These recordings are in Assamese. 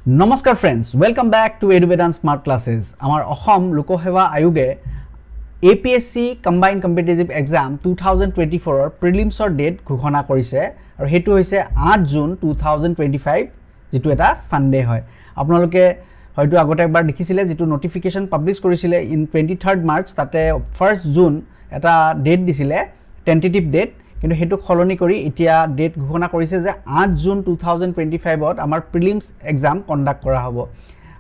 Namaskar friends, welcome back to EduVedan Smart Classes. Our Ahom Lokoseva Ayuge APSC Combined Competitive Exam 2024 prelims or date ঘোষণা কৰিছে আৰু হেতু হৈছে 8 জুন 2025 যেটো এটা সানডে হয় আপোনালোকে হয়তো আগতে একবাৰ দেখিছিলে যেটো নোটিফিকেশন পাবলিশ কৰিছিলে ইন 23rd মাৰ্চ তাতে 1st জুন এটা ডেট দিছিলে টেন্টেটিভ ডেট কিন্তু হেতু খলনি কৰি এতিয়া ডেট ঘোষণা কৰিছে যে 8 জুন 2025 ত আমাৰ প্ৰিলিমছ এক্সাম কন্ডাক্ট কৰা হ'ব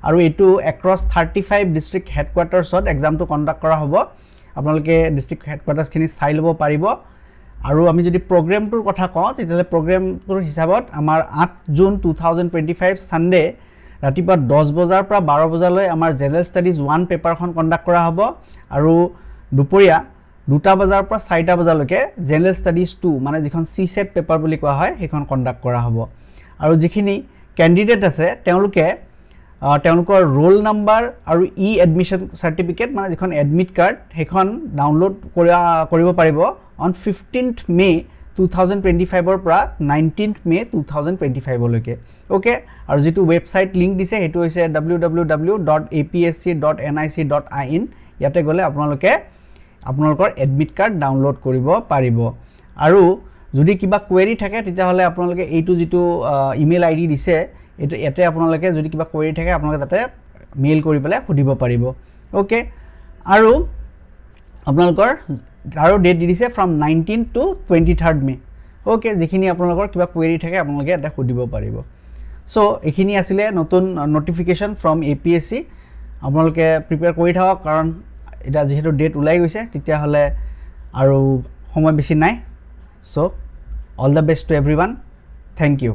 আৰু এটো এক্ৰছ 35 ডিস্ট্ৰিক্ট হেডকোৱাৰ্টাৰ্ছত এক্সামটো কন্ডাক্ট কৰা হ'ব আপোনালোকে ডিস্ট্ৰিক্ট হেডকোৱাৰ্টাৰ্ছ খিনি চাই লব পাৰিব আৰু আমি যদি প্ৰগ্ৰামটোৰ কথা কওঁ তেতিয়ালে প্ৰগ্ৰামটোৰ হিচাপত আমাৰ 8 জুন 2025 সানডে ৰাতিপুৱা 10 বজাৰ পৰা 12 বজালৈ আমাৰ জেনাৰেল ষ্টাডিজ 1 পেপাৰখন কন্ডাক্ট কৰা হ'ব আৰু দুপৰীয়া 2টা বজাৰ পৰা 4টা বজালৈকে জেনাৰেল ষ্টাডিজ 2 মানে যিখন সি সেট পেপাৰ বুলি কোৱা হয় সেইখন কন্ডাক্ট কৰা হ'ব আৰু যিখিনি ক্যান্ডিডেট আছে তেওঁলোকৰ ৰোল নাম্বাৰ আৰু ই এডমিশন সাৰ্টিফিকেট মানে যিখন এডমিট কাৰ্ড সেইখন ডাউনলোড কৰিব পাৰিব অন 15th মে 2025 ৰ পৰা 19th মে 2025 লৈকে ওকে আৰু যেটো ওয়েবসাইট লিংক দিছে হেতু হৈছে www.apsc.nic.in ইয়াতে গলে আপোনালোকৰ এডমিট কাৰ্ড ডাউনলোড কৰিব পাৰিব আৰু যদি কিবা কোৱেৰি থাকে তেতিয়া হলে আপোনালোকে এইটো যেটো ইমেইল আইডি দিছে এটো এতে আপোনালোকে যদি কিবা কোৱেৰি থাকে আপোনালোকে তাতে মেইল কৰি পেলাই সুধিব পাৰিব ওকে আৰু আপোনালোকৰ আৰু ডেট দিছে from 19 to 23rd May okay যিখিনি আপোনালোকৰ কিবা কোৱেৰি থাকে আপোনালোকে এটা সুধিব পাৰিব সো এখিনি আছিল নতুন নোটিফিকেশন from APSC আপোনালোকে প্ৰিপেয়াৰ কৰি থাকক কাৰণ এটা যেহেতু ডেট উলাই গৈছে তেতিয়া হলে আৰু সময় বেছি নাই so all the best to everyone thank U